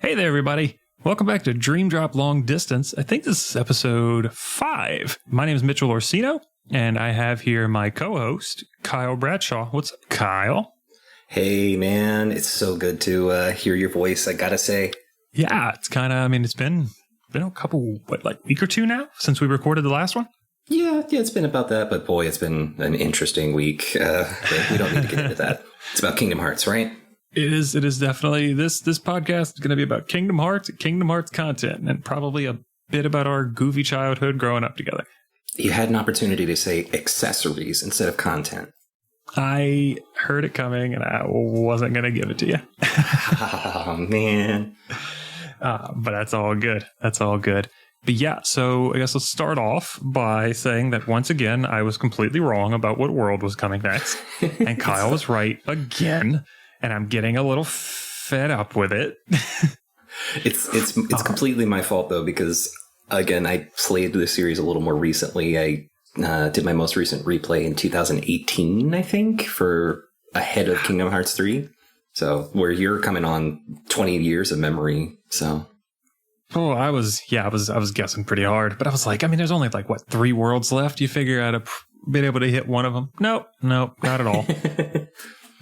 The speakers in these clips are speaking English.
Hey there, everybody. Welcome back to Dream Drop Long Distance. I think this is episode 5. My name is Mitchell Orsino, and I have here my co-host, Kyle Bradshaw. What's up, Kyle? Hey, man. It's so good to hear your voice, I gotta say. Yeah, it's kind of, it's been a couple, week or two now since we recorded the last one? Yeah, it's been about that, but boy, it's been an interesting week. But we don't need to get into that. It's about Kingdom Hearts, right? It is definitely, this podcast is going to be about Kingdom Hearts content, and probably a bit about our goofy childhood growing up together. You had an opportunity to say accessories instead of content. I heard it coming, and I wasn't going to give it to you. Oh, man. But that's all good. But yeah, so I guess let's start off by saying that once again, I was completely wrong about what world was coming next. And Kyle was right again. And I'm getting a little fed up with it. It's completely my fault, though, because, again, I played the series a little more recently. I did my most recent replay in 2018, I think, for ahead of Kingdom Hearts 3. So where you're coming on 20 years of memory, so... Oh, I was guessing pretty hard, but I was like, there's only 3 worlds left. You figure I'd have been able to hit one of them. Nope, not at all.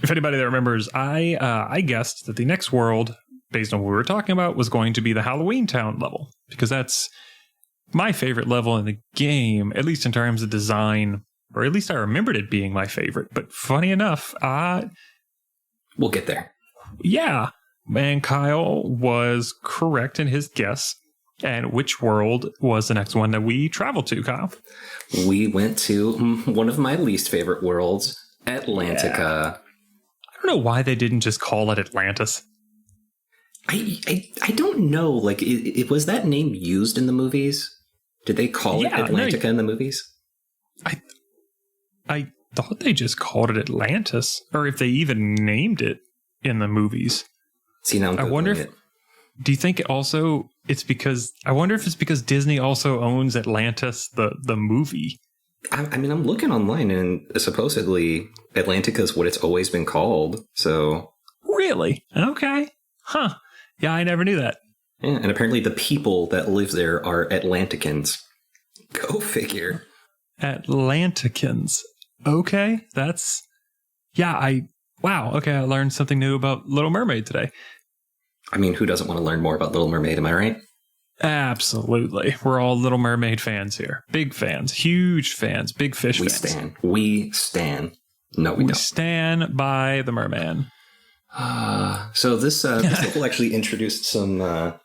If anybody that remembers, I guessed that the next world, based on what we were talking about, was going to be the Halloween Town level, because that's my favorite level in the game, at least in terms of design, or at least I remembered it being my favorite. But funny enough, we'll get there. Yeah. And Kyle was correct in his guess. And which world was the next one that we traveled to, Kyle? We went to one of my least favorite worlds, Atlantica. Yeah. I don't know why they didn't just call it Atlantis. I don't know. Was that name used in the movies? Did they call it Atlantica in the movies? I thought they just called it Atlantis, or if they even named it in the movies. See, now I wonder if... Do you think it's because... I wonder if it's because Disney also owns Atlantis, the movie. I'm looking online, and supposedly Atlantica is what it's always been called, so... Really? Okay. Huh. Yeah, I never knew that. Yeah, and apparently the people that live there are Atlanticans. Go figure. Atlanticans. Okay, that's... Yeah, Wow, okay, I learned something new about Little Mermaid today. Who doesn't want to learn more about Little Mermaid, am I right? Absolutely. We're all Little Mermaid fans here. Big fans, huge fans, big fish fans. We stan. No, we don't. We stan by the merman. So this level actually introduced a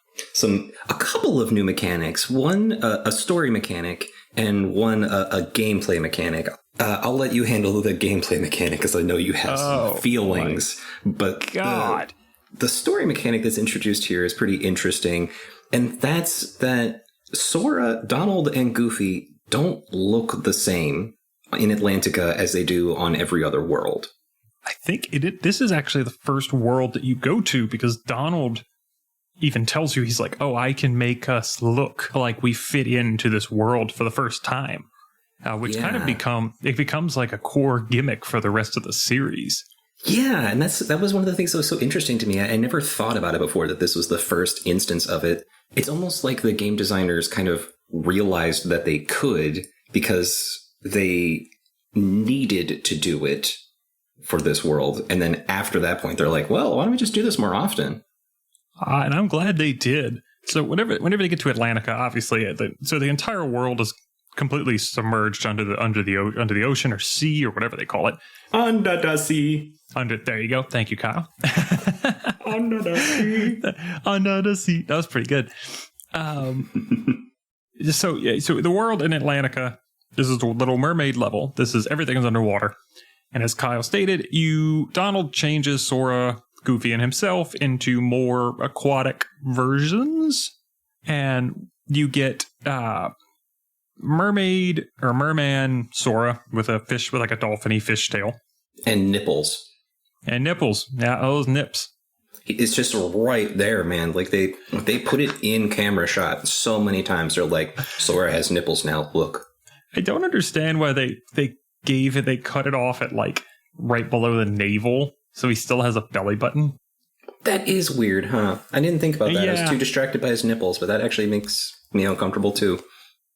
couple of new mechanics. One, a story mechanic, and one, a gameplay mechanic. I'll let you handle the gameplay mechanic because I know you have some feelings. But God, the story mechanic that's introduced here is pretty interesting. And that's that Sora, Donald, and Goofy don't look the same in Atlantica as they do on every other world. I think this is actually the first world that you go to, because Donald even tells you, he's like, oh, I can make us look like we fit into this world for the first time. Which kind of becomes like a core gimmick for the rest of the series. Yeah, and that was one of the things that was so interesting to me. I never thought about it before, that this was the first instance of it. It's almost like the game designers kind of realized that they could, because they needed to do it for this world. And then after that point, they're like, well, why don't we just do this more often? And I'm glad they did. So whenever they get to Atlantica, obviously, the entire world is completely submerged under the ocean or sea or whatever they call it. Under the sea. There you go. Thank you, Kyle. Under the sea. Under the sea. That was pretty good. So the world in Atlantica, this is the Little Mermaid level. Everything is underwater. And as Kyle stated, Donald changes Sora, Goofy, and himself into more aquatic versions. And you get mermaid or merman Sora with a fish, with a dolphin-y fish tail. And nipples. Yeah, those nips. It's just right there, man. They put it in camera shot so many times. They're like, Sora has nipples now. Look. I don't understand why they cut it off at right below the navel, so he still has a belly button. That is weird, huh? I didn't think about that. Yeah. I was too distracted by his nipples, but that actually makes me uncomfortable too.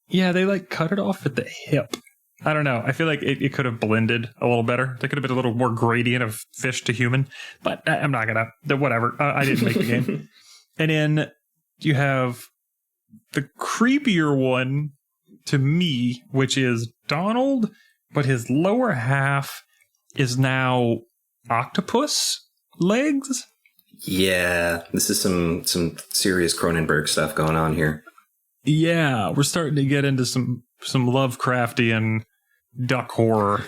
Yeah, they like cut it off at the hip. I don't know. I feel like it could have blended a little better. There could have been a little more gradient of fish to human, but I'm not going to. Whatever. I didn't make the game. And then you have the creepier one to me, which is Donald, but his lower half is now octopus legs. Yeah, this is some serious Cronenberg stuff going on here. Yeah, we're starting to get into some Lovecraftian duck horror.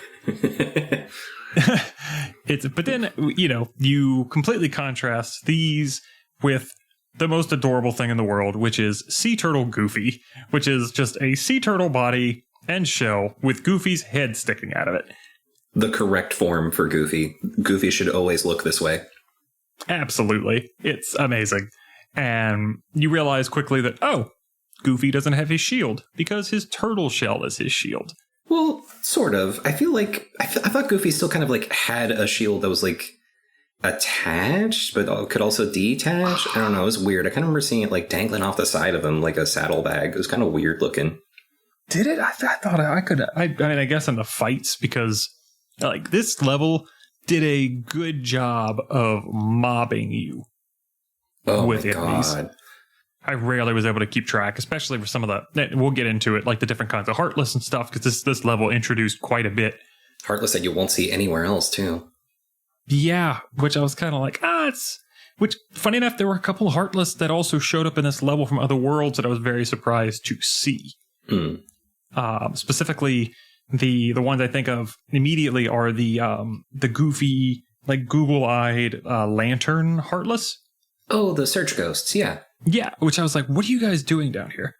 But then, you know, you completely contrast these with the most adorable thing in the world, which is Sea Turtle Goofy, which is just a sea turtle body and shell with Goofy's head sticking out of it. The correct form for Goofy. Goofy should always look this way. Absolutely. It's amazing. And you realize quickly that, oh, Goofy doesn't have his shield because his turtle shell is his shield. Well, sort of. I feel like I thought Goofy still kind of like had a shield that was like attached, but could also detach. I don't know. It was weird. I kind of remember seeing it like dangling off the side of him like a saddlebag. It was kind of weird looking. Did it? I thought I could. I mean, I guess in the fights, because like this level did a good job of mobbing you. Oh with my enemies. God. I rarely was able to keep track, especially for some of the. We'll get into it, like the different kinds of Heartless and stuff, because this level introduced quite a bit. Heartless that you won't see anywhere else, too. Yeah, which I was kind of like, it's. Which, funny enough, there were a couple of Heartless that also showed up in this level from other worlds that I was very surprised to see. Specifically, the ones I think of immediately are the goofy, like Google-eyed lantern Heartless. Oh, the search ghosts, yeah. Yeah, which I was like, what are you guys doing down here?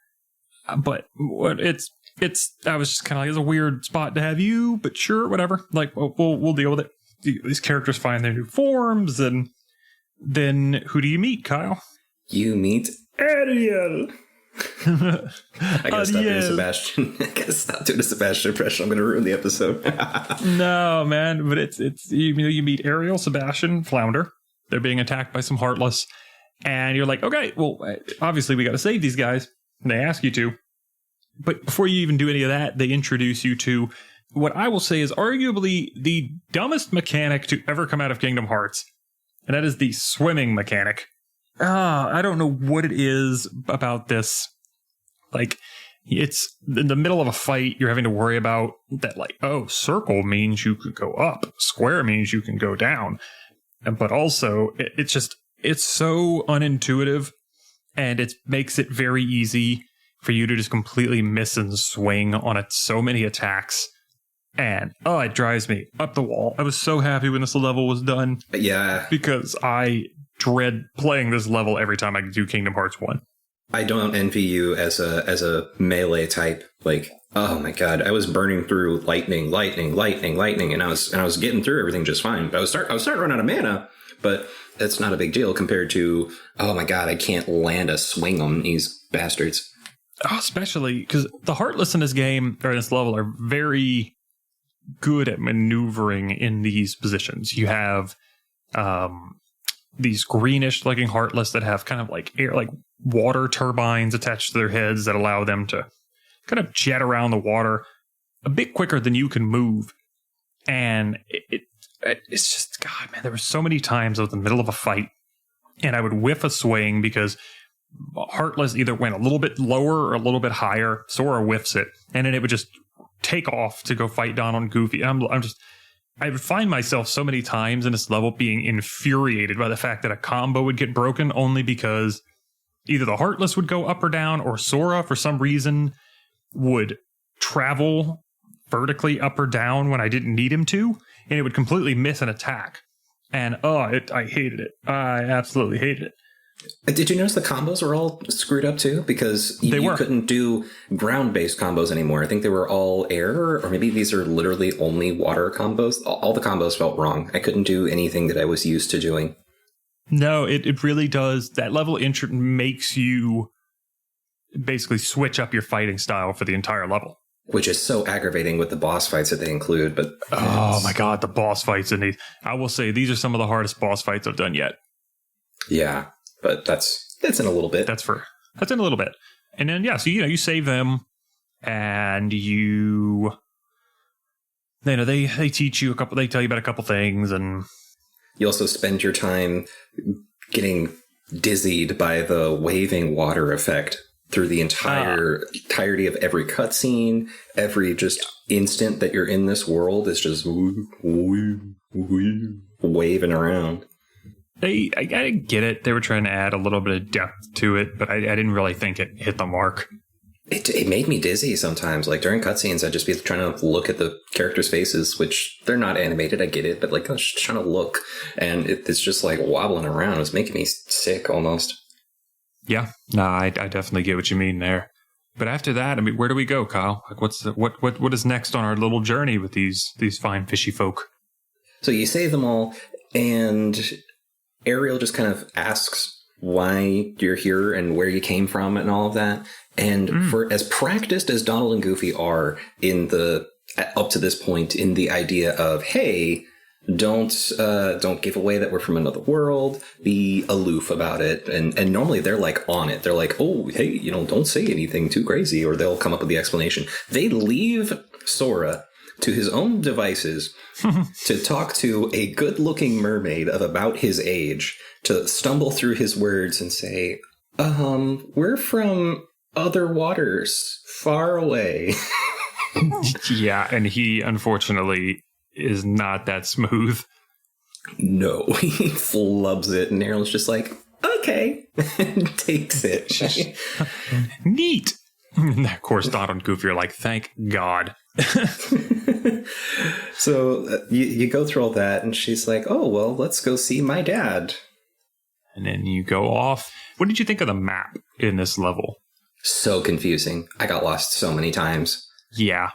But it's I was just kind of like, it's a weird spot to have you, but sure, whatever. Like, we'll deal with it. These characters find their new forms, and then who do you meet, Kyle? You meet Ariel. I gotta stop doing Sebastian. I gotta stop doing a Sebastian impression. I'm gonna ruin the episode. No, man, but it's you meet Ariel, Sebastian, Flounder. They're being attacked by some Heartless. And you're like, okay, well, obviously we got to save these guys. And they ask you to. But before you even do any of that, they introduce you to what I will say is arguably the dumbest mechanic to ever come out of Kingdom Hearts. And that is the swimming mechanic. I don't know what it is about this. Like, it's in the middle of a fight, you're having to worry about that, like, oh, circle means you could go up. Square means you can go down. But also, it's so unintuitive, and it makes it very easy for you to just completely miss and swing on so many attacks. And, it drives me up the wall. I was so happy when this level was done. Yeah. Because I dread playing this level every time I do Kingdom Hearts 1. I don't envy you as a melee type. Like, oh my God, I was burning through lightning, and I was getting through everything just fine. But I was starting to run out of mana, but that's not a big deal compared to, oh my God, I can't land a swing on these bastards. Oh, especially because the Heartless in this game, or in this level, are very good at maneuvering in these positions. You have these greenish-looking Heartless that have kind of like water turbines attached to their heads that allow them to kind of jet around the water a bit quicker than you can move. And it's just, God, man, there were so many times I was in the middle of a fight and I would whiff a swing because Heartless either went a little bit lower or a little bit higher. Sora whiffs it, and then it would just take off to go fight Donald and Goofy. And I would find myself so many times in this level being infuriated by the fact that a combo would get broken only because either the Heartless would go up or down, or Sora, for some reason, would travel vertically up or down when I didn't need him to, and it would completely miss an attack. And, I hated it. I absolutely hated it. Did you notice the combos were all screwed up too? Because you couldn't do ground-based combos anymore. I think they were all air, or maybe these are literally only water combos. All the combos felt wrong. I couldn't do anything that I was used to doing. No, it really does. That level makes you basically switch up your fighting style for the entire level. Which is so aggravating with the boss fights that they include. But oh my God, the boss fights in these. I will say these are some of the hardest boss fights I've done yet. Yeah, but that's in a little bit. That's in a little bit. And then, yeah, so, you save them and they teach you they tell you about a couple things, and you also spend your time getting dizzied by the waving water effect through the entirety of every cutscene. Every just instant that you're in this world is just waving around. I get it. They were trying to add a little bit of depth to it, but I didn't really think it hit the mark. It made me dizzy sometimes. Like during cutscenes, I'd just be trying to look at the characters' faces, which they're not animated. I get it, but like I was just trying to look, and it's just like wobbling around. It was making me sick almost. Yeah, no, I definitely get what you mean there. But after that, I mean, where do we go, Kyle? Like, what is next on our little journey with these fine fishy folk? So you save them all, and Ariel just kind of asks why you're here and where you came from and all of that. And for as practiced as Donald and Goofy are up to this point in the idea of, hey, don't give away that we're from another world, be aloof about it. And normally they're like on it. They're like, oh, hey, don't say anything too crazy, or they'll come up with the explanation. They leave Sora to his own devices to talk to a good-looking mermaid of about his age, to stumble through his words and say, we're from other waters, far away. Yeah, and he, unfortunately, is not that smooth. No, he flubs it, and Ariel's just like, okay, and takes it. Neat. And of course, Donald and Goofy are like, thank God. So you go through all that, and she's like, oh, well, let's go see my dad. And then you go off. What did you think of the map in this level? So confusing. I got lost so many times. Yeah.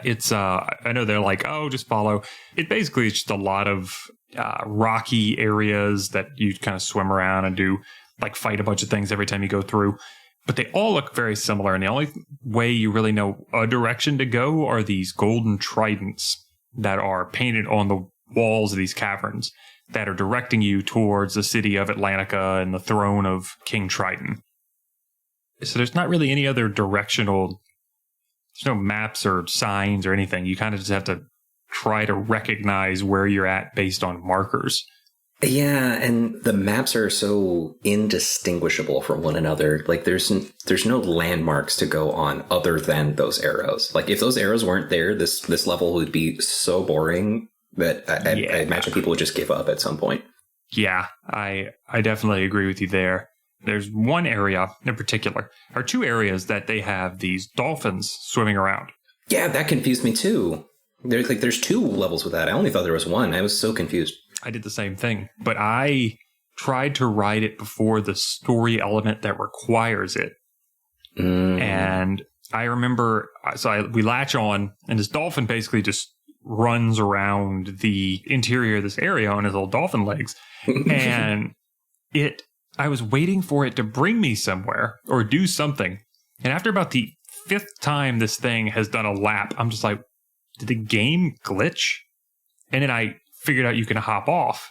It's, I know they're like, oh, just follow. It basically is just a lot of rocky areas that you kind of swim around and do, like, fight a bunch of things every time you go through. But they all look very similar, and the only way you really know a direction to go are these golden tridents that are painted on the walls of these caverns that are directing you towards the city of Atlantica and the throne of King Triton. So there's not really any other directional, there's no maps or signs or anything. You kind of just have to try to recognize where you're at based on markers. Yeah, and the maps are so indistinguishable from one another. Like there's no landmarks to go on other than those arrows. Like if those arrows weren't there, this level would be so boring that I imagine people would just give up at some point. Yeah, I definitely agree with you there. There's one area in particular, or two areas that they have these dolphins swimming around. Yeah, that confused me too. There's two levels with that. I only thought there was one. I was so confused. I did the same thing, but I tried to ride it before the story element that requires it. And I remember, we latch on, and this dolphin basically just runs around the interior of this area on his little dolphin legs. And I was waiting for it to bring me somewhere or do something. And after about the fifth time this thing has done a lap, I'm just like, did the game glitch? And then I figured out you can hop off.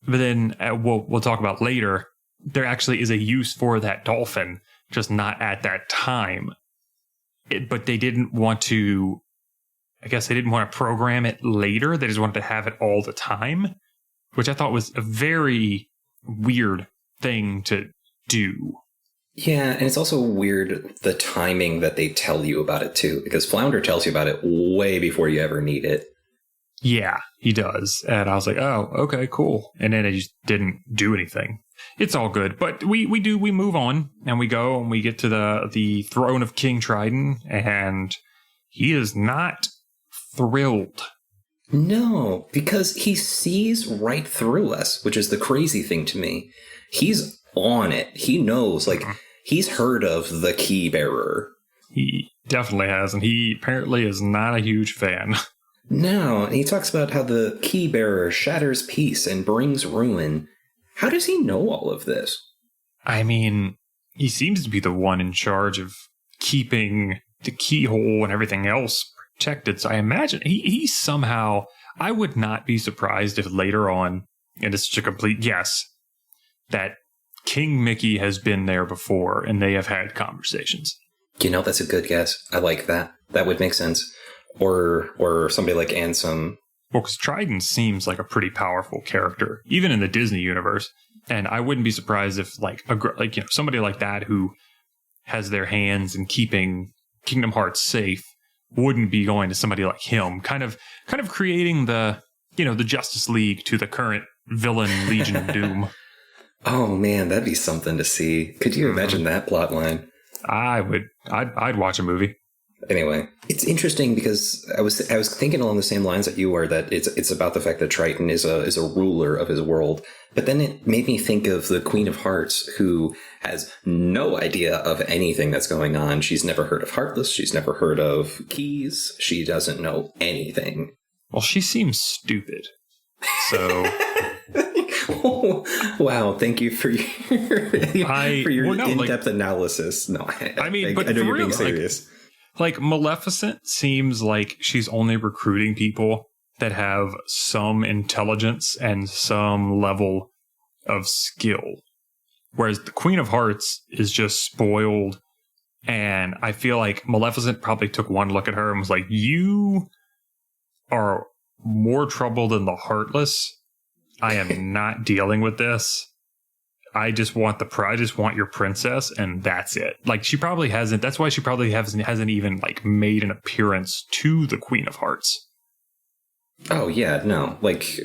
But then we'll talk about later, there actually is a use for that dolphin, just not at that time. But they didn't want to, I guess they didn't want to program it later. They just wanted to have it all the time, which I thought was a very weird thing to do. Yeah, and it's also weird the timing that they tell you about it too, because Flounder tells you about it way before you ever need it. Yeah, he does. And I was like, oh, okay, cool. And then it just didn't do anything. It's all good. But we move on, and we go and we get to the throne of King Triton, and he is not thrilled. No, because he sees right through us, which is the crazy thing to me. He's on it. He knows, like, he's heard of the key bearer. He definitely has, and he apparently is not a huge fan. No, and he talks about how the key bearer shatters peace and brings ruin. How does he know all of this? I mean, he seems to be the one in charge of keeping the keyhole and everything else protected. So I imagine he somehow, I would not be surprised if later on, and it's such a complete guess, that King Mickey has been there before and they have had conversations. That's a good guess. I like that. That would make sense. Or somebody like Ansem. Well, because Trident seems like a pretty powerful character, even in the Disney universe. And I wouldn't be surprised if somebody like that who has their hands in keeping Kingdom Hearts safe wouldn't be going to somebody like him, kind of creating the Justice League to the current villain Legion of Doom. Oh man, that'd be something to see. Could you imagine that plot line? I'd watch a movie. Anyway, it's interesting because I was thinking along the same lines that you were, that it's about the fact that Triton is a ruler of his world. But then it made me think of the Queen of Hearts, who has no idea of anything that's going on. She's never heard of Heartless. She's never heard of Keys. She doesn't know anything. Well, she seems stupid. So... Oh, wow, thank you for your in-depth analysis. No, I know you're being serious. Like Maleficent seems like she's only recruiting people that have some intelligence and some level of skill. Whereas the Queen of Hearts is just spoiled. And I feel like Maleficent probably took one look at her and was like, you are more trouble than the Heartless. I am not dealing with this. I just want your princess, and that's it. Like, she probably hasn't. That's why she probably hasn't even like made an appearance to the Queen of Hearts. Oh yeah, no. Like,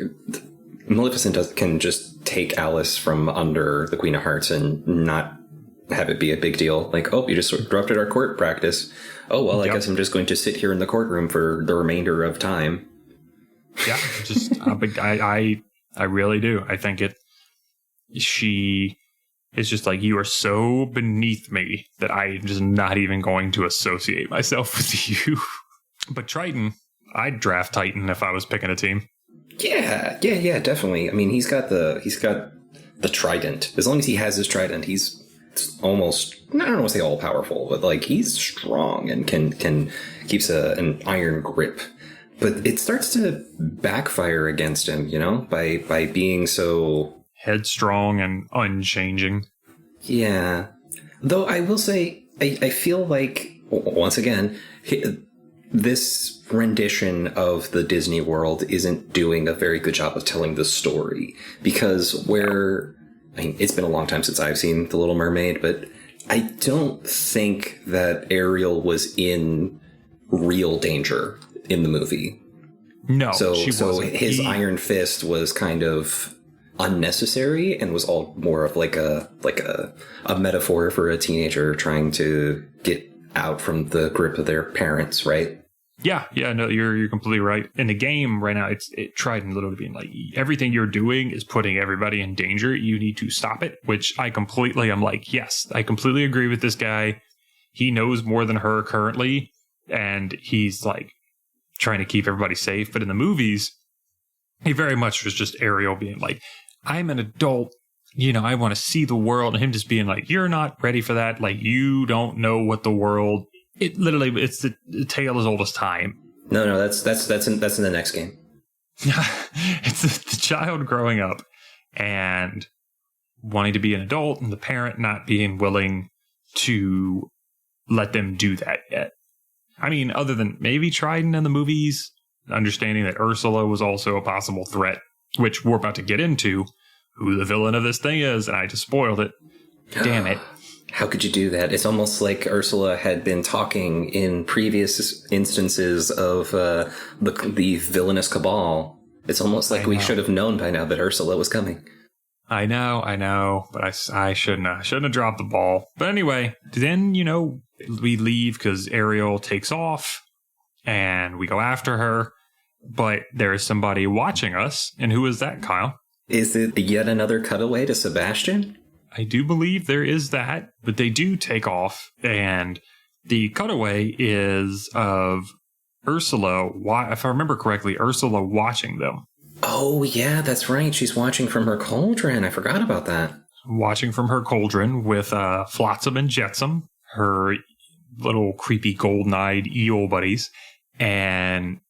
Maleficent can just take Alice from under the Queen of Hearts and not have it be a big deal. Like, oh, you just interrupted our court practice. Oh well, I guess I'm just going to sit here in the courtroom for the remainder of time. Yeah, just I really do. I think she is just like, you are so beneath me that I'm just not even going to associate myself with you. But Triton, I'd draft Titan if I was picking a team. Yeah, definitely. I mean, he's got the trident. As long as he has his trident, he's almost, I don't want to say all powerful, but like, he's strong and can keeps an iron grip. But it starts to backfire against him, by being so headstrong and unchanging. Yeah. Though I will say, I feel like, once again, this rendition of the Disney world isn't doing a very good job of telling the story. Because it's been a long time since I've seen The Little Mermaid, but I don't think that Ariel was in real danger in the movie. No, so wasn't. His iron fist was kind of unnecessary and was all more of like a metaphor for a teenager trying to get out from the grip of their parents, right? Yeah, no, you're completely right. In the game right now, it tried and literally being like, everything you're doing is putting everybody in danger. You need to stop it, which I'm like, yes, I completely agree with this guy. He knows more than her currently, and he's like trying to keep everybody safe. But in the movies, he very much was just Ariel being like, I'm an adult, I want to see the world, and him just being like, you're not ready for that. Like, you don't know what the world. It's the tale as old as time. No, that's in the next game. It's the child growing up and wanting to be an adult, and the parent not being willing to let them do that yet. I mean, other than maybe Trident in the movies, understanding that Ursula was also a possible threat, which we're about to get into, who the villain of this thing is, and I just spoiled it. Damn it. How could you do that? It's almost like Ursula had been talking in previous instances of the villainous cabal. It's almost like we should have known by now that Ursula was coming. I know, but I shouldn't have dropped the ball. But anyway, then, we leave because Ariel takes off and we go after her. But there is somebody watching us. And who is that, Kyle? Is it yet another cutaway to Sebastian? I do believe there is that, but they do take off. And the cutaway is of Ursula, if I remember correctly, Ursula watching them. Oh, yeah, that's right. She's watching from her cauldron. I forgot about that. Watching from her cauldron with Flotsam and Jetsam, her little creepy golden-eyed eel buddies. And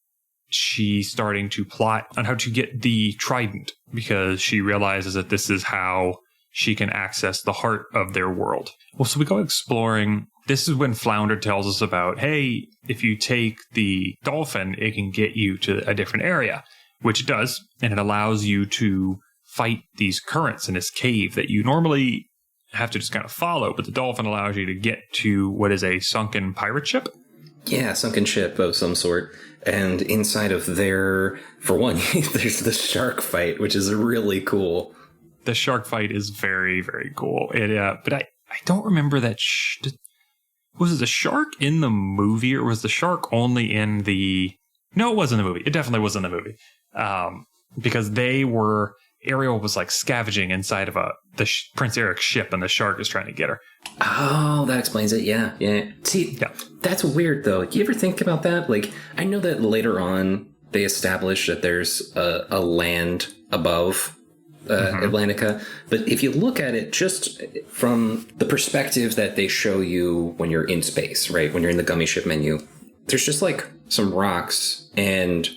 she's starting to plot on how to get the trident because she realizes that this is how she can access the heart of their world. Well, so we go exploring. This is when Flounder tells us about, hey, if you take the dolphin, it can get you to a different area, which it does. And it allows you to fight these currents in this cave that you normally have to just kind of follow. But the dolphin allows you to get to what is a sunken pirate ship. Yeah, sunken ship of some sort. And inside of there, for one, there's the shark fight, which is really cool. The shark fight is very, very cool. But I don't remember that. Was the shark in the movie, or was the shark only in the... No, it was in the movie. It definitely was in the movie. Because Ariel was like scavenging inside of Prince Eric's ship, and the shark is trying to get her. Oh, that explains it. Yeah. See, That's weird, though. You ever think about that? Like, I know that later on they establish that there's a land above Atlantica. But if you look at it just from the perspective that they show you when you're in space, right? When you're in the gummy ship menu, there's just like some rocks and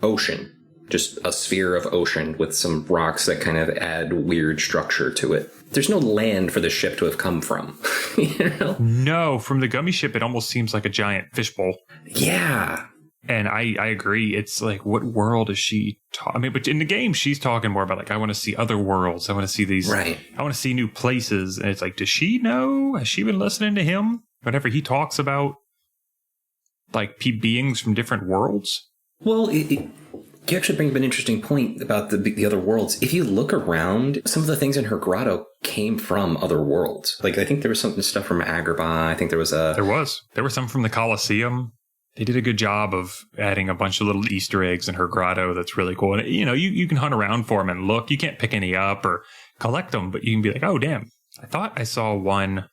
ocean. Just a sphere of ocean with some rocks that kind of add weird structure to it. There's no land for the ship to have come from. You know? No, from the gummy ship, it almost seems like a giant fishbowl. Yeah. And I agree. It's like, what world is she talking? But in the game, she's talking more about like, I want to see other worlds. I want to see these. Right. I want to see new places. And it's like, does she know? Has she been listening to him? Whenever he talks about like beings from different worlds? Well, you actually bring up an interesting point about the other worlds. If you look around, some of the things in her grotto came from other worlds. Like, I think there was some stuff from Agrabah. I think there was There were some from the Colosseum. They did a good job of adding a bunch of little Easter eggs in her grotto. That's really cool. And, you know, you can hunt around for them and look. You can't pick any up or collect them, but you can be like, oh, damn. I thought I saw one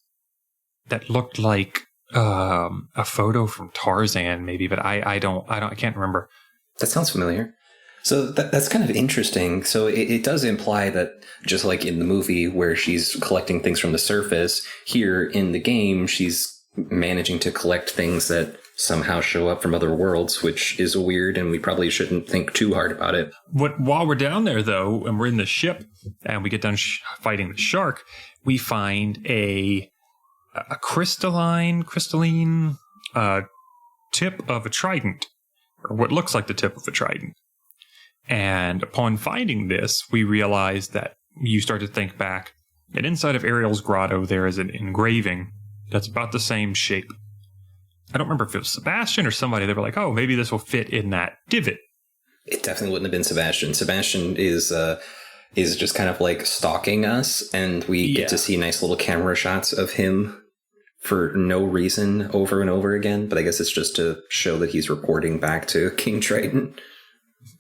that looked like a photo from Tarzan, maybe, but I can't remember. That sounds familiar. So that's kind of interesting. So it does imply that just like in the movie where she's collecting things from the surface, here in the game, she's managing to collect things that somehow show up from other worlds, which is weird, and we probably shouldn't think too hard about it. While we're down there, though, and we're in the ship, and we get done fighting the shark, we find a crystalline tip of a trident, or what looks like the tip of a trident. And upon finding this, we realize that you start to think back, and inside of Ariel's grotto, there is an engraving that's about the same shape. I don't remember if it was Sebastian or somebody. They were like, oh, maybe this will fit in that divot. It definitely wouldn't have been Sebastian. Sebastian is just kind of like stalking us, and we get to see nice little camera shots of him for no reason over and over again. But I guess it's just to show that he's reporting back to King Triton.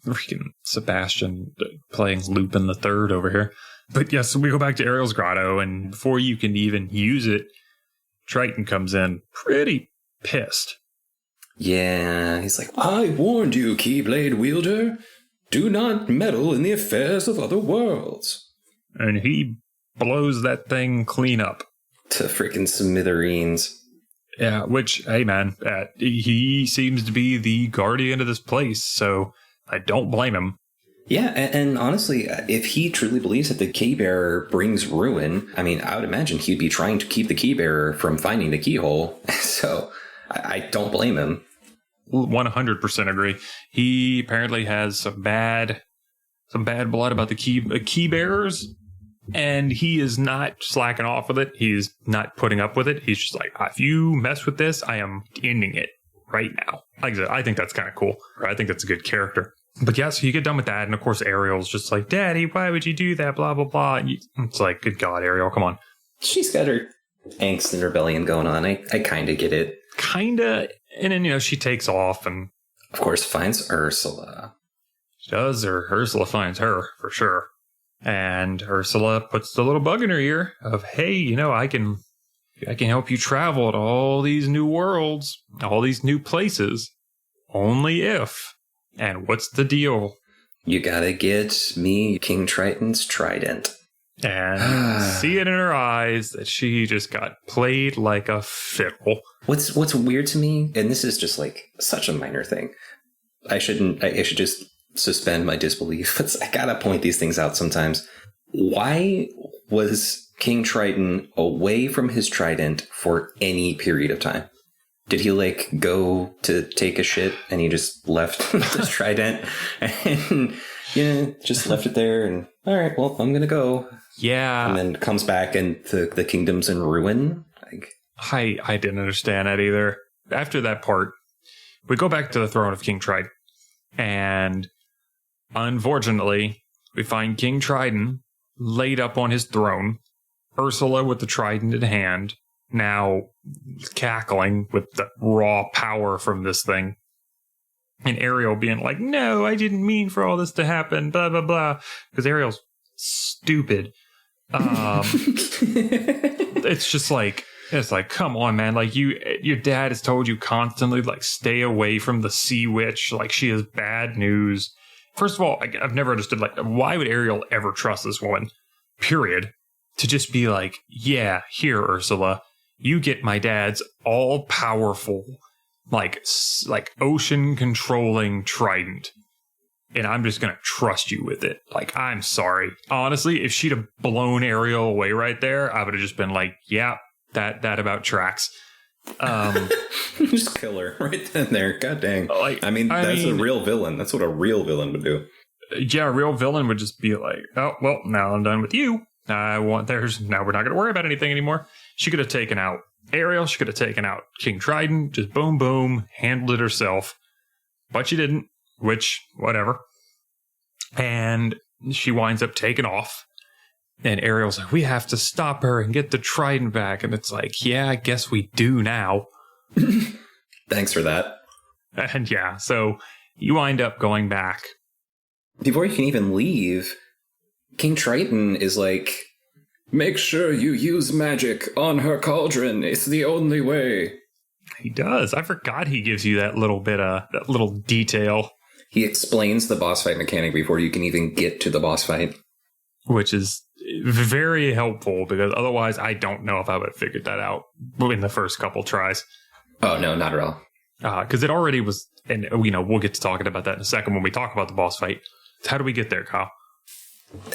Freaking Sebastian playing Lupin the Third over here. But yes, we go back to Ariel's grotto, and before you can even use it, Triton comes in pretty pissed. Yeah, he's like, I warned you, Keyblade wielder. Do not meddle in the affairs of other worlds. And he blows that thing clean up. To freaking smithereens. Yeah, which, hey man, he seems to be the guardian of this place, so I don't blame him. Yeah, and honestly, if he truly believes that the Keybearer brings ruin, I mean, I would imagine he'd be trying to keep the Keybearer from finding the keyhole. So I don't blame him. 100% agree. He apparently has some bad blood about the key bearers, and he is not slacking off with it. He's not putting up with it. He's just like, if you mess with this, I am ending it right now. Like I said, I think that's kind of cool. I think that's a good character. But yeah, so you get done with that, and of course Ariel's just like, Daddy, why would you do that? Blah, blah, blah. And it's like, good God, Ariel, come on. She's got her angst and rebellion going on. I kind of get it. Kinda. And then, you know, she takes off and... Of course, finds Ursula. She does, or Ursula finds her, for sure. And Ursula puts the little bug in her ear of, hey, you know, I can help you travel to all these new worlds, all these new places, only if... And what's the deal? You gotta get me King Triton's trident. And see it in her eyes that she just got played like a fiddle. What's weird to me, and this is just like such a minor thing. I should just suspend my disbelief. But I gotta point these things out sometimes. Why was King Triton away from his trident for any period of time? Did he like go to take a shit and he just left his trident and just left it there and all right, well, I'm gonna go. Yeah. And then comes back and the kingdom's in ruin. Like, I didn't understand that either. After that part, we go back to the throne of King Triton, and unfortunately, we find King Triton laid up on his throne, Ursula with the trident in hand, now cackling with the raw power from this thing, and Ariel being like, no, I didn't mean for all this to happen, blah, blah, blah, because Ariel's stupid. It's just like, come on, man. Like, your dad has told you constantly, like, stay away from the sea witch. Like, she is bad news. First of all, I've never understood, like, why would Ariel ever trust this woman, period, to just be like, yeah, here, Ursula, you get my dad's all-powerful, like ocean-controlling trident, and I'm just going to trust you with it. Like, I'm sorry. Honestly, if she'd have blown Ariel away right there, I would have just been like, yeah, that about tracks. Just kill her right then there. God dang. Like, I mean, a real villain. That's what a real villain would do. Yeah, a real villain would just be like, oh, well, now I'm done with you. Now we're not going to worry about anything anymore. She could have taken out Ariel. She could have taken out King Triton. Just boom, boom, handled it herself. But she didn't, which, whatever. And she winds up taking off. And Ariel's like, we have to stop her and get the trident back. And it's like, yeah, I guess we do now. Thanks for that. And yeah, so you wind up going back. Before you can even leave, King Triton is like, make sure you use magic on her cauldron. It's the only way. He does. I forgot he gives you that little bit of that little detail. He explains the boss fight mechanic before you can even get to the boss fight. Which is very helpful, because otherwise I don't know if I would have figured that out in the first couple tries. Oh, no, not at all. Because it already was, and we'll get to talking about that in a second when we talk about the boss fight. So how do we get there, Kyle?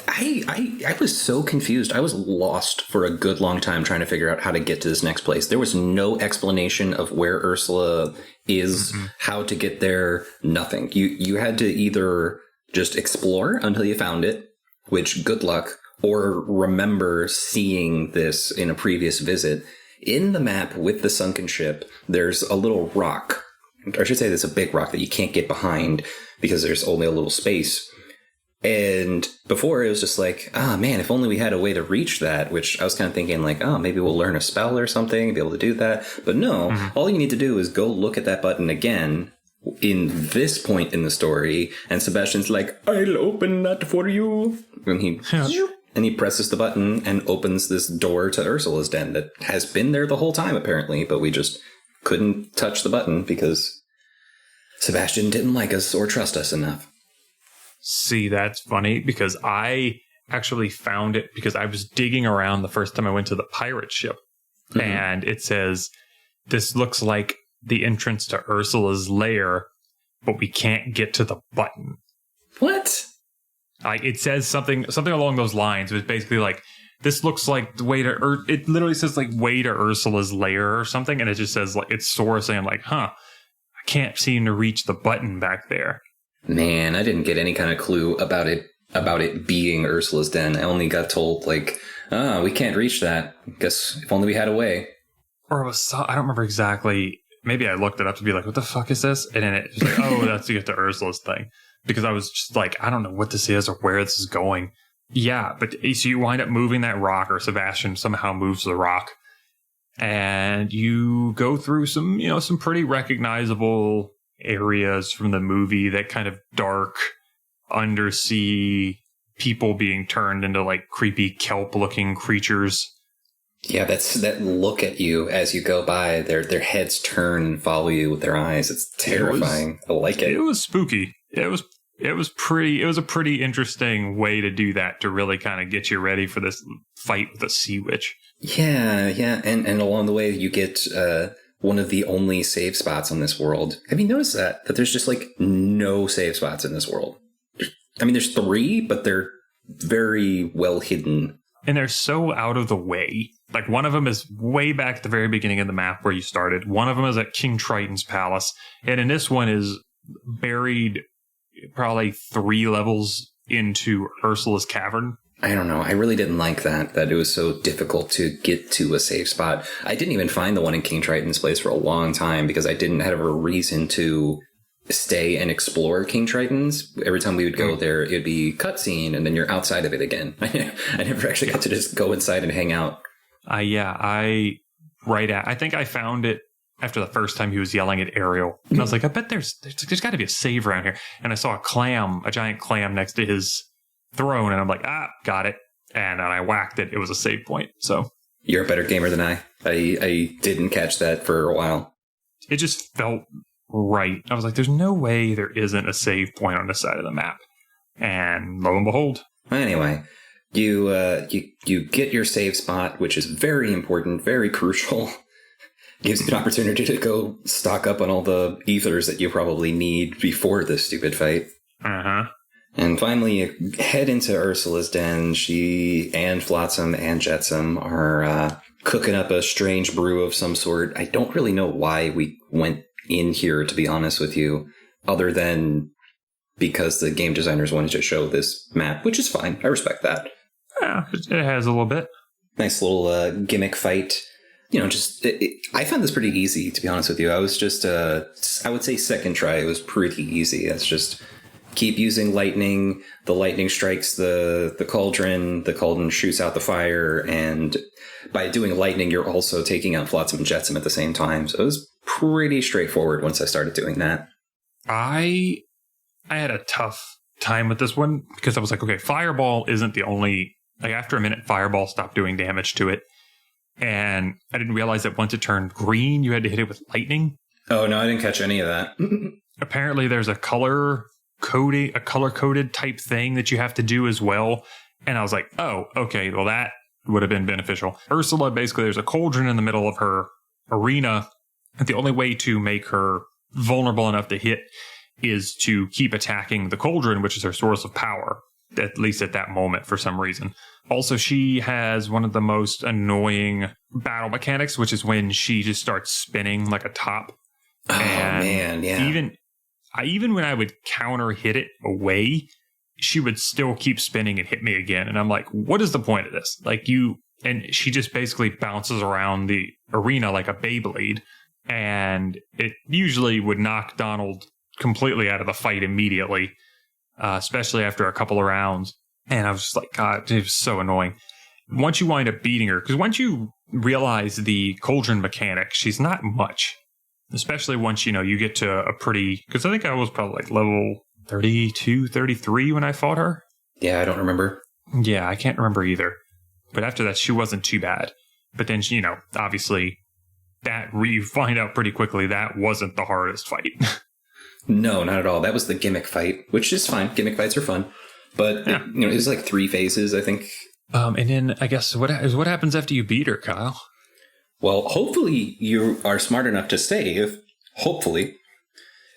I was so confused. I was lost for a good long time trying to figure out how to get to this next place. There was no explanation of where Ursula is, how to get there, nothing. You had to either just explore until you found it, which good luck, or remember seeing this in a previous visit. In the map with the sunken ship, there's a little rock. Or I should say there's a big rock that you can't get behind because there's only a little space. And before it was just like, man, if only we had a way to reach that, which I was kind of thinking like, maybe we'll learn a spell or something and be able to do that. But no, all you need to do is go look at that button again in this point in the story. And Sebastian's like, I'll open that for you. And he presses the button and opens this door to Ursula's den that has been there the whole time, apparently. But we just couldn't touch the button because Sebastian didn't like us or trust us enough. See, that's funny, because I actually found it because I was digging around the first time I went to the pirate ship. And it says, this looks like the entrance to Ursula's lair, but we can't get to the button. What? Like, it says something along those lines. It was basically like, this looks like the way to it literally says like way to Ursula's lair or something. And it just says like, it's Sora saying like, I can't seem to reach the button back there. Man, I didn't get any kind of clue about it being Ursula's den. I only got told like, we can't reach that. Guess if only we had a way. Or it was, I don't remember exactly. Maybe I looked it up to be like, what the fuck is this? And then it was like, oh, that's to get to Ursula's thing. Because I was just like, I don't know what this is or where this is going. Yeah, but so you wind up moving that rock, or Sebastian somehow moves the rock. And you go through some pretty recognizable areas from the movie, that kind of dark undersea people being turned into like creepy kelp looking creatures. Yeah, that's that look at you as you go by. Their heads turn and follow you with their eyes. It's terrifying. I like it. It was spooky. It was a pretty interesting way to do that, to really kind of get you ready for this fight with a sea witch. Yeah. And along the way you get one of the only save spots on this world. Have you noticed that there's just like no save spots in this world? I mean, there's 3, but they're very well hidden. And they're so out of the way. Like, one of them is way back at the very beginning of the map where you started. One of them is at King Triton's palace. And in this one is buried probably 3 levels into Ursula's cavern. I don't know. I really didn't like that it was so difficult to get to a safe spot. I didn't even find the one in King Triton's place for a long time because I didn't have a reason to stay and explore King Triton's. Every time we would go there, it'd be cutscene, and then you're outside of it again. I never actually got to just go inside and hang out. I think I found it after the first time he was yelling at Ariel. And I was like, I bet there's got to be a save around here. And I saw a giant clam next to his throne, and I'm like, got it. And I whacked it. It was a save point. So you're a better gamer than I. I didn't catch that for a while. It just felt right. I was like, there's no way there isn't a save point on this side of the map. And lo and behold. Anyway, you get your save spot, which is very important, very crucial. Gives you an opportunity to go stock up on all the ethers that you probably need before this stupid fight. Uh-huh. And finally, you head into Ursula's den. She and Flotsam and Jetsam are cooking up a strange brew of some sort. I don't really know why we went in here, to be honest with you, other than because the game designers wanted to show this map, which is fine. I respect that. Yeah, it has a little bit. Nice little gimmick fight. You know, I found this pretty easy, to be honest with you. I was just, I would say second try, it was pretty easy. It's just keep using lightning. The lightning strikes the cauldron shoots out the fire, and by doing lightning, you're also taking out Flotsam and Jetsam at the same time. So it was pretty straightforward once I started doing that. I had a tough time with this one because I was like, okay, Fireball isn't the only... Like, after a minute, Fireball stopped doing damage to it. And I didn't realize that once it turned green, you had to hit it with lightning. Oh, no, I didn't catch any of that. Apparently, there's a color-coded type thing that you have to do as well. And I was like, oh, okay, well, that would have been beneficial. Ursula, basically, there's a cauldron in the middle of her arena. And the only way to make her vulnerable enough to hit is to keep attacking the cauldron, which is her source of power, at least at that moment for some reason. Also, she has one of the most annoying battle mechanics, which is when she just starts spinning like a top. Oh, man, yeah. Even when I would counter hit it away, she would still keep spinning and hit me again. And I'm like, what is the point of this? And she just basically bounces around the arena like a Beyblade. And it usually would knock Donald completely out of the fight immediately, especially after a couple of rounds. And I was just like, God, it was so annoying. Once you wind up beating her, because once you realize the cauldron mechanic, she's not much. Especially once, you get to a pretty... Because I think I was probably like level 32, 33 when I fought her. Yeah, I don't remember. Yeah, I can't remember either. But after that, she wasn't too bad. But then, obviously, you find out pretty quickly that wasn't the hardest fight. No, not at all. That was the gimmick fight, which is fine. Gimmick fights are fun. But, yeah. It was like 3 phases, I think. And then, I guess, what happens after you beat her, Kyle? Well, hopefully you are smart enough to save, hopefully,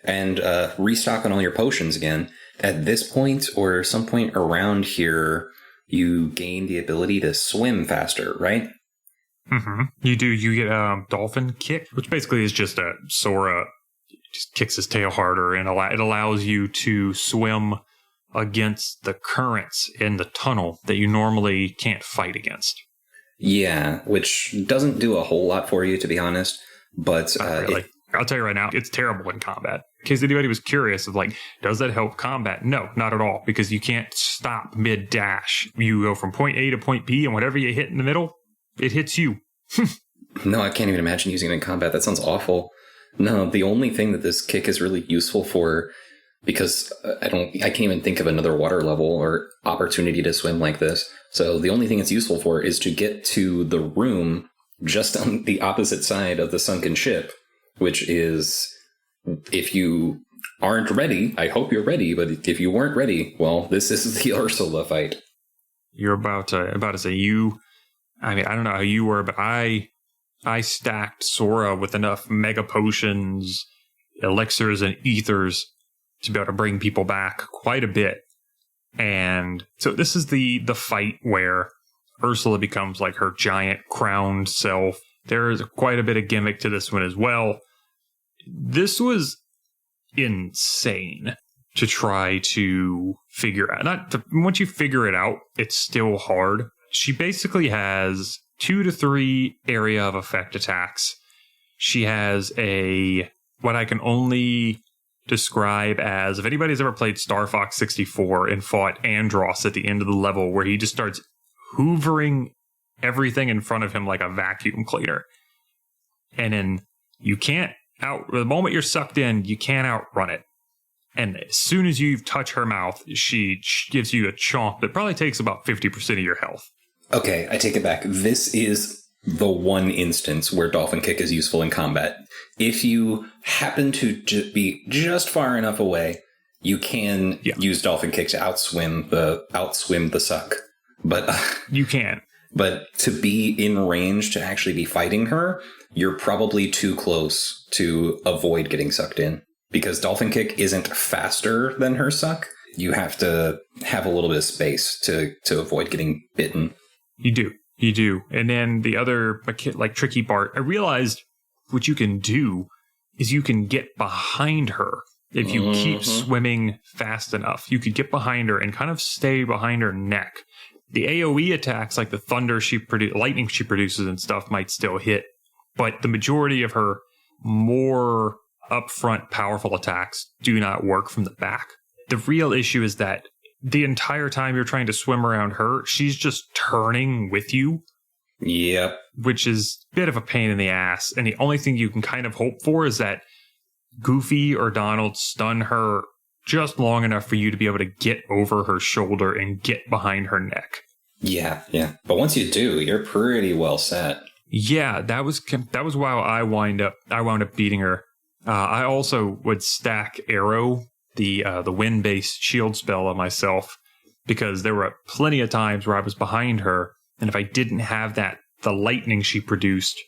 and restock on all your potions again. At this point, or some point around here, you gain the ability to swim faster, right? Mm-hmm. You do. You get a dolphin kick, which basically is just a Sora just kicks his tail harder, and it allows you to swim against the currents in the tunnel that you normally can't fight against. Yeah, which doesn't do a whole lot for you, to be honest. But really. I'll tell you right now, it's terrible in combat. In case anybody was curious of does that help combat? No, not at all, because you can't stop mid-dash. You go from point A to point B, and whatever you hit in the middle, it hits you. No, I can't even imagine using it in combat. That sounds awful. No, the only thing that this kick is really useful for, because I can't even think of another water level or opportunity to swim like this. So the only thing it's useful for is to get to the room just on the opposite side of the sunken ship, which is, if you aren't ready, I hope you're ready, but if you weren't ready, well, this is the Ursula fight. You're about to say I don't know how you were, but I stacked Sora with enough mega potions, elixirs, and ethers to be able to bring people back quite a bit. And so this is the fight where Ursula becomes like her giant crowned self. There is quite a bit of gimmick to this one as well. This was insane to try to figure out. Once you figure it out, it's still hard. She basically has 2 to 3 area of effect attacks. She has what I can only describe as, if anybody's ever played Star Fox 64 and fought Andross at the end of the level, where he just starts hoovering everything in front of him like a vacuum cleaner. And then the moment you're sucked in, you can't outrun it. And as soon as you touch her mouth, she gives you a chomp that probably takes about 50% of your health. Okay, I take it back. This is the one instance where Dolphin Kick is useful in combat. If you happen to be just far enough away, you can use Dolphin Kick to outswim the suck. But you can. But to be in range to actually be fighting her, you're probably too close to avoid getting sucked in. Because Dolphin Kick isn't faster than her suck, you have to have a little bit of space to avoid getting bitten. You do. And then the other tricky part, I realized what you can do is you can get behind her. If you keep swimming fast enough, you could get behind her and kind of stay behind her neck. The AoE attacks, like the thunder lightning she produces and stuff, might still hit. But the majority of her more upfront powerful attacks do not work from the back. The real issue is that the entire time you're trying to swim around her, she's just turning with you. Yep. Which is a bit of a pain in the ass. And the only thing you can kind of hope for is that Goofy or Donald stun her just long enough for you to be able to get over her shoulder and get behind her neck. Yeah. But once you do, you're pretty well set. Yeah, that was why I wound up beating her. I also would stack Arrow, the wind-based shield spell, on myself, because there were plenty of times where I was behind her, and if I didn't have that, the lightning she produced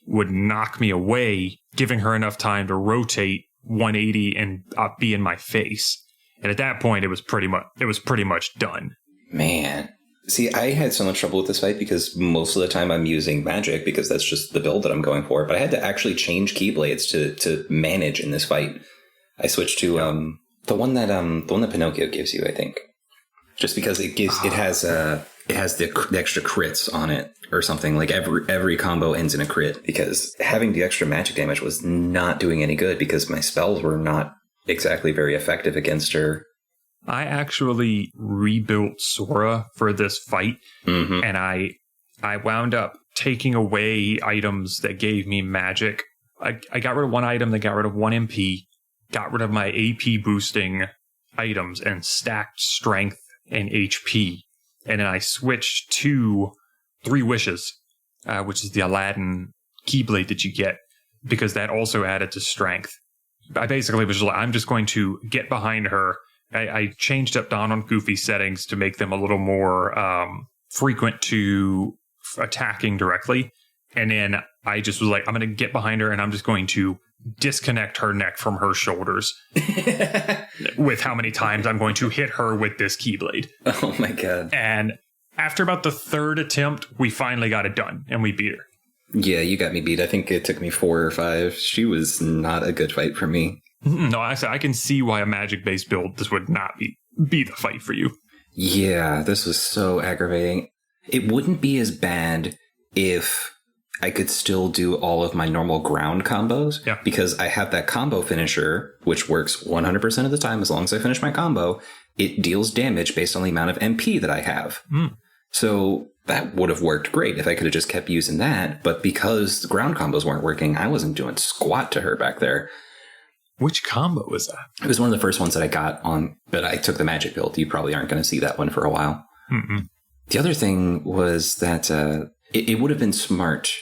would knock me away, giving her enough time to rotate 180 and be in my face. And at that point, it was pretty much done. Man. See, I had so much trouble with this fight because most of the time I'm using magic because that's just the build that I'm going for. But I had to actually change Keyblades to manage in this fight. I switched to the one that Pinocchio gives you, I think, just because it has the extra crits on it or something. Like every combo ends in a crit, because having the extra magic damage was not doing any good because my spells were not exactly very effective against her. I actually rebuilt Sora for this fight, and I wound up taking away items that gave me magic. I got rid of one item that got rid of 1 MP, got rid of my AP boosting items, and stacked strength and HP. And then I switched to 3 Wishes, which is the Aladdin Keyblade that you get, because that also added to strength. I basically was I'm just going to get behind her. I changed up Donald and Goofy settings to make them a little more frequent to attacking directly. And then I just was like, I'm going to get behind her and I'm just going to disconnect her neck from her shoulders with how many times I'm going to hit her with this Keyblade. Oh my God. And after about the 3rd attempt, we finally got it done and we beat her. Yeah, you got me beat. I think it took me 4 or 5. She was not a good fight for me. No, I can see why a magic-based build, this would not be the fight for you. Yeah, this was so aggravating. It wouldn't be as bad if I could still do all of my normal ground combos. Yeah. Because I have that combo finisher, which works 100% of the time as long as I finish my combo. It deals damage based on the amount of MP that I have. So that would have worked great if I could have just kept using that. But because the ground combos weren't working, I wasn't doing squat to her back there. Which combo was that? It was one of the first ones that I got on, but I took the magic build. You probably aren't going to see that one for a while. The other thing was that it would have been smart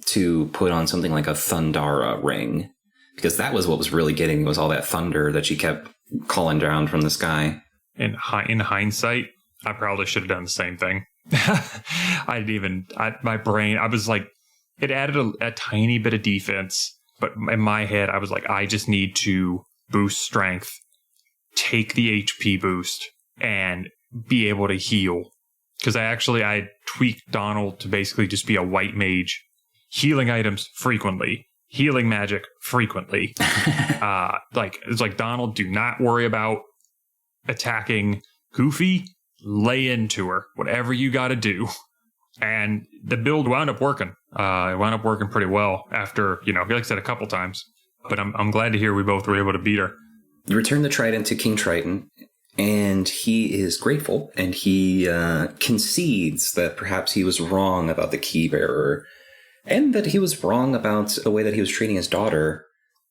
to put on something like a Thundara ring, because that was what was really getting me, was all that thunder that she kept calling down from the sky. In hindsight, I probably should have done the same thing. My brain, I was like, it added a tiny bit of defense. But in my head, I was like, I just need to boost strength, take the HP boost, and be able to heal. Because I tweaked Donald to basically just be a white mage, healing items frequently, healing magic frequently. It's like, Donald, do not worry about attacking Goofy. Lay into her, whatever you got to do. And the build wound up working. It wound up working pretty well after, like I said, a couple times. But I'm glad to hear we both were able to beat her. You return the trident to King Triton, and he is grateful, and he concedes that perhaps he was wrong about the key bearer, and that he was wrong about the way that he was treating his daughter.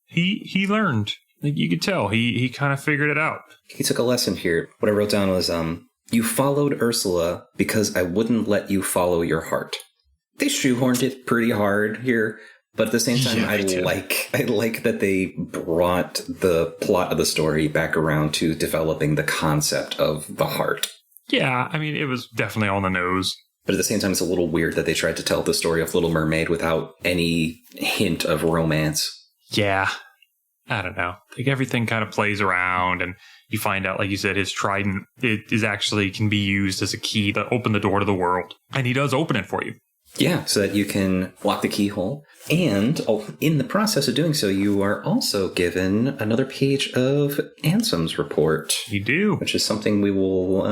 He learned. You could tell. He kind of figured it out. He took a lesson here. What I wrote down was, you followed Ursula because I wouldn't let you follow your heart. They shoehorned it pretty hard here, but at the same time, I like that they brought the plot of the story back around to developing the concept of the heart. Yeah, I mean, it was definitely on the nose. But at the same time, it's a little weird that they tried to tell the story of Little Mermaid without any hint of romance. Yeah. I don't know. Like, everything kind of plays around, and you find out, like you said, his trident can be used as a key to open the door to the world. And he does open it for you. Yeah, so that you can lock the keyhole. And in the process of doing so, you are also given another page of Ansem's report. You do. Which is something we will,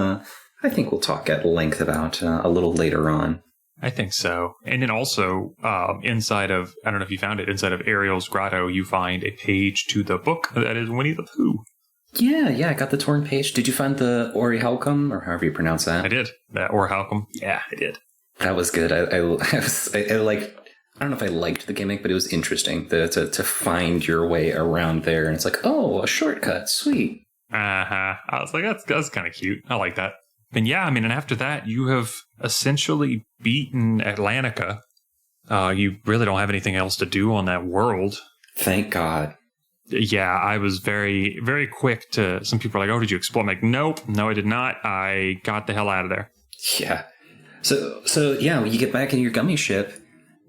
I think we'll talk at length about a little later on. I think so. And then also, inside of, I don't know if you found it, inside of Ariel's grotto, you find a page to the book that is Winnie the Pooh. Yeah, I got the torn page. Did you find the Orichalcum, or however you pronounce that? I did. That Orichalcum. Yeah, I did. That was good. I don't know if I liked the gimmick, but it was interesting to find your way around there. And it's like, oh, a shortcut. Sweet. I was like, that's kind of cute. I like that. And yeah, I mean, and after that, you have essentially beaten Atlantica. You really don't have anything else to do on that world. Thank God. Yeah, I was very, very quick to... Some people are like, oh, did you explore? I'm like, nope, no, I did not. I got the hell out of there. Yeah. So yeah, you get back in your gummy ship,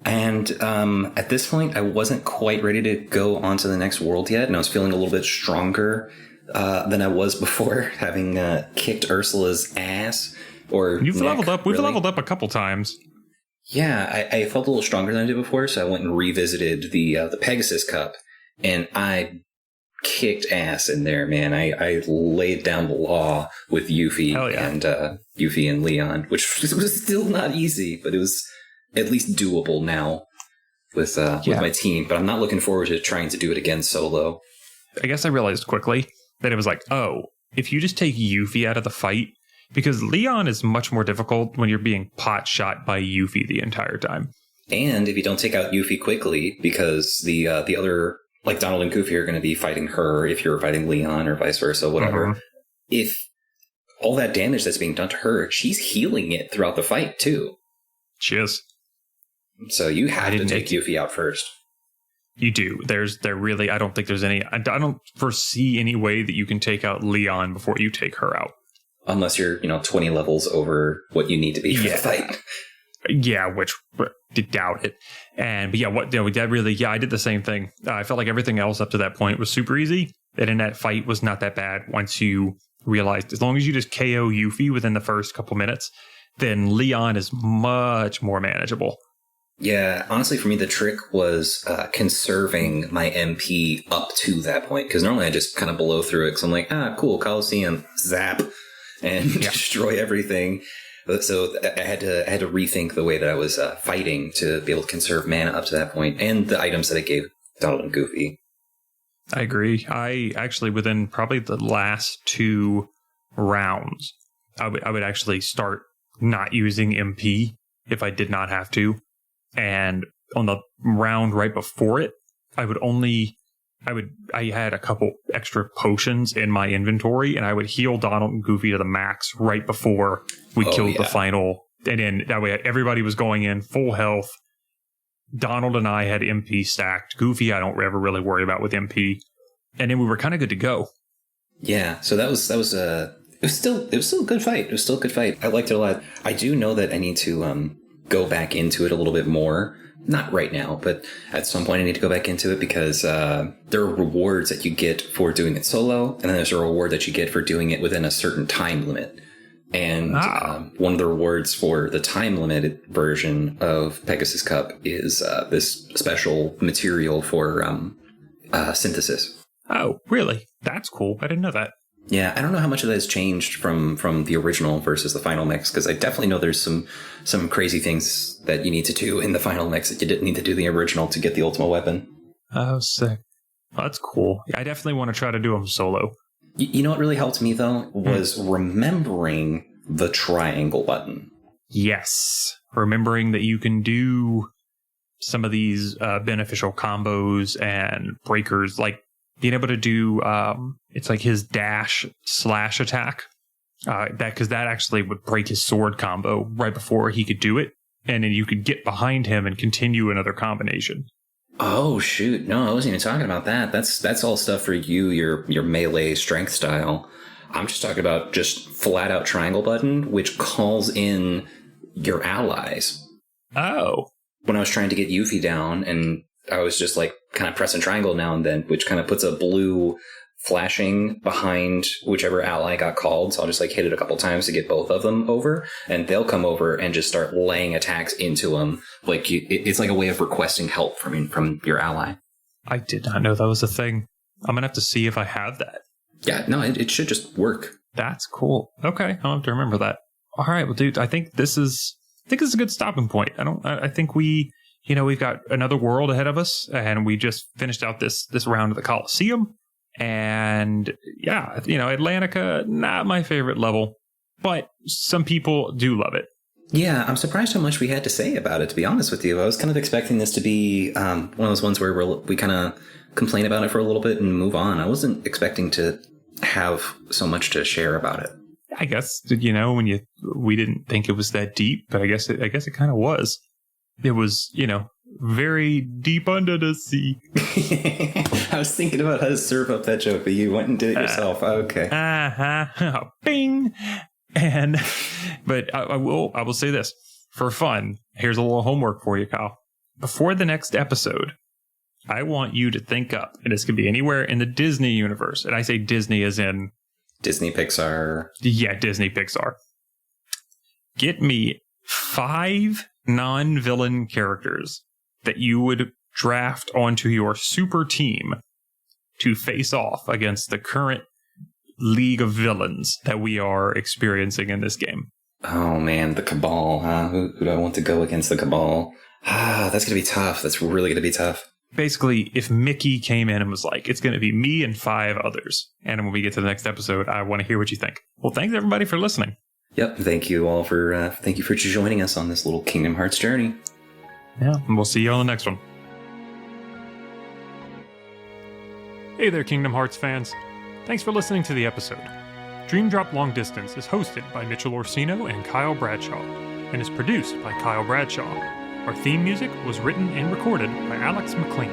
and at this point, I wasn't quite ready to go on to the next world yet, and I was feeling a little bit stronger than I was before, having kicked Ursula's ass. You've leveled up. We've leveled up a couple times. Yeah, I felt a little stronger than I did before, so I went and revisited the Pegasus Cup, and I kicked ass in there, man. I laid down the law with Yuffie and Leon, which was still not easy, but it was at least doable now with my team. But I'm not looking forward to trying to do it again solo. I guess I realized quickly that it was like, oh, if you just take Yuffie out of the fight, because Leon is much more difficult when you're being pot shot by Yuffie the entire time. And if you don't take out Yuffie quickly, because the other, like Donald and Goofy, are going to be fighting her if you're fighting Leon or vice versa, whatever. Mm-hmm. If all that damage that's being done to her, she's healing it throughout the fight too. She is. So you have to take Yuffie out first. You do. I don't think there's any... I don't foresee any way that you can take out Leon before you take her out. Unless you're, 20 levels over what you need to be for the fight. Yeah, which doubt it. But yeah, I did the same thing. I felt like everything else up to that point was super easy. And in that fight was not that bad once you realized, as long as you just KO Yuffie within the first couple minutes, then Leon is much more manageable. Yeah, honestly, for me, the trick was conserving my MP up to that point. Because normally I just kind of blow through it. Because I'm like, cool, Coliseum, zap, and destroy everything. So I had to rethink the way that I was fighting to be able to conserve mana up to that point, and the items that I gave Donald and Goofy. I agree. I actually, within probably the last 2 rounds, I would actually start not using MP if I did not have to. And on the round right before it, I had a couple extra potions in my inventory, and I would heal Donald and Goofy to the max right before we killed the final. And then that way everybody was going in full health. Donald and I had MP stacked. Goofy, I don't ever really worry about with MP. And then we were kind of good to go. Yeah, so it was still a good fight. It was still a good fight. I liked it a lot. I do know that I need to go back into it a little bit more. Not right now, but at some point I need to go back into it because there are rewards that you get for doing it solo, and then there's a reward that you get for doing it within a certain time limit. And one of the rewards for the time-limited version of Pegasus Cup is this special material for synthesis. Oh, really? That's cool. I didn't know that. Yeah, I don't know how much of that has changed from the original versus the final mix, because I definitely know there's some crazy things that you need to do in the final mix that you didn't need to do in the original to get the ultimate weapon. Oh, sick. Oh, that's cool. I definitely want to try to do them solo. You know what really helped me, though, was remembering the triangle button. Yes. Remembering that you can do some of these beneficial combos and breakers, like being able to do, it's like his dash slash attack. Because that actually would break his sword combo right before he could do it. And then you could get behind him and continue another combination. Oh, shoot. No, I wasn't even talking about that. That's all stuff for you, your melee strength style. I'm just talking about just flat out triangle button, which calls in your allies. Oh. When I was trying to get Yuffie down, and I was just like kind of pressing triangle now and then, which kind of puts a blue flashing behind whichever ally got called. So I'll just like hit it a couple times to get both of them over, and they'll come over and just start laying attacks into them. Like it's like a way of requesting help from your ally. I did not know that was a thing. I'm gonna have to see if I have that. Yeah, no, it should just work. That's cool. Okay, I'll have to remember that. All right, well, dude, I think this is a good stopping point. I think we've got another world ahead of us, and we just finished out this round of the Colosseum. And yeah, Atlantica, not my favorite level, but some people do love it. Yeah, I'm surprised how much we had to say about it, to be honest with you. I was kind of expecting this to be one of those ones where we kind of complain about it for a little bit and move on. I wasn't expecting to have so much to share about it. I guess, we didn't think it was that deep, but I guess it kind of was. It was, very deep under the sea. I was thinking about how to serve up that joke, but you went and did it yourself. Okay. Bing. But I will say this for fun. Here's a little homework for you, Kyle. Before the next episode, I want you to think up, and this could be anywhere in the Disney universe. And I say Disney as in Disney Pixar. Yeah, Disney Pixar. Get me 5 non-villain characters that you would draft onto your super team to face off against the current league of villains that we are experiencing in this game. Oh man, the Cabal, huh? Who do I want to go against the Cabal? That's going to be tough. That's really going to be tough. Basically, if Mickey came in and was like, it's going to be me and 5 others. And when we get to the next episode, I want to hear what you think. Well, thanks everybody for listening. Yep. Thank you all for joining us on this little Kingdom Hearts journey. Yeah. And we'll see you on the next one. Hey there, Kingdom Hearts fans. Thanks for listening to the episode. Dream Drop Long Distance is hosted by Mitchell Orsino and Kyle Bradshaw, and is produced by Kyle Bradshaw. Our theme music was written and recorded by Alex McLean.